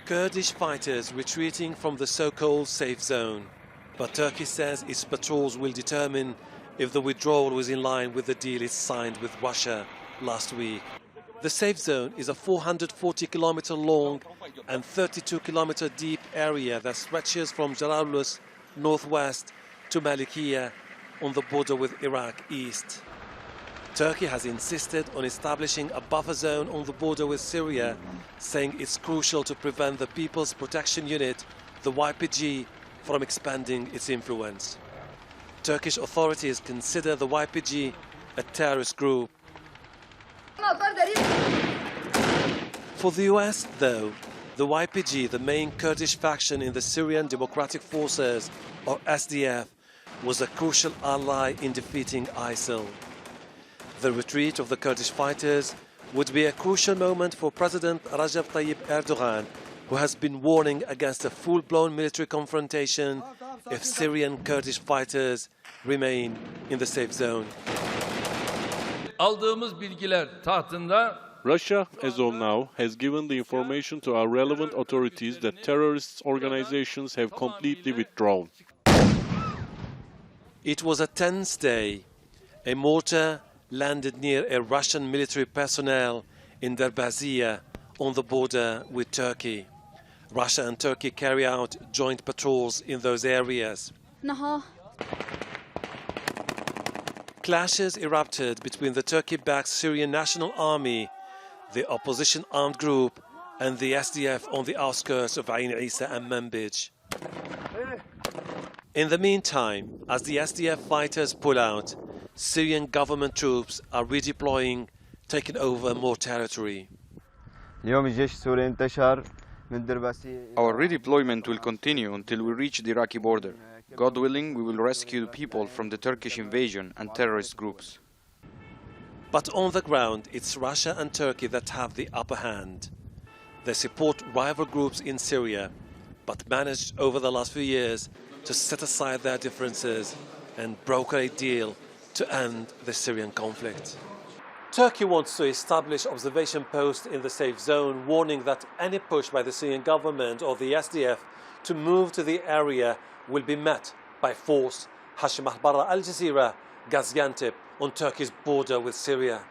Kurdish fighters retreating from the so-called safe zone. But Turkey says its patrols will determine if the withdrawal was in line with the deal it signed with Russia last week. The safe zone is a 440-kilometer long and 32-kilometer deep area that stretches from Jarablus northwest to Malikiya on the border with Iraq east. Turkey has insisted on establishing a buffer zone on the border with Syria, saying it's crucial to prevent the People's Protection Unit, the YPG, from expanding its influence. Turkish authorities consider the YPG a terrorist group. For the US, though, the YPG, the main Kurdish faction in the Syrian Democratic Forces, or SDF, was a crucial ally in defeating ISIL. The retreat of the Kurdish fighters would be a crucial moment for President Recep Erdogan, who has been warning against a full-blown military confrontation if Syrian Kurdish fighters remain in the safe zone. Aldığımız bilgiler tahtında Russia, as of now, has given the information to our relevant authorities that terrorist organizations have completely withdrawn. It was a tense day. A mortar landed near a Russian military personnel in Gaziantep on the border with Turkey. Russia and Turkey carry out joint patrols in those areas. Clashes erupted between the Turkey-backed Syrian National Army, the opposition armed group, and the SDF on the outskirts of Ain Isa and Manbij. In the meantime, as the SDF fighters pull out, Syrian government troops are redeploying, taking over more territory. Our redeployment will continue until we reach the Iraqi border. God willing, we will rescue the people from the Turkish invasion and terrorist groups. But on the ground, it's Russia and Turkey that have the upper hand. They support rival groups in Syria, but managed over the last few years to set aside their differences and broker a deal to end the Syrian conflict. Turkey wants to establish observation posts in the safe zone, warning that any push by the Syrian government or the SDF to move to the area will be met by force. Hashem Ahelbarra, Jazeera, Gaziantep, on Turkey's border with Syria.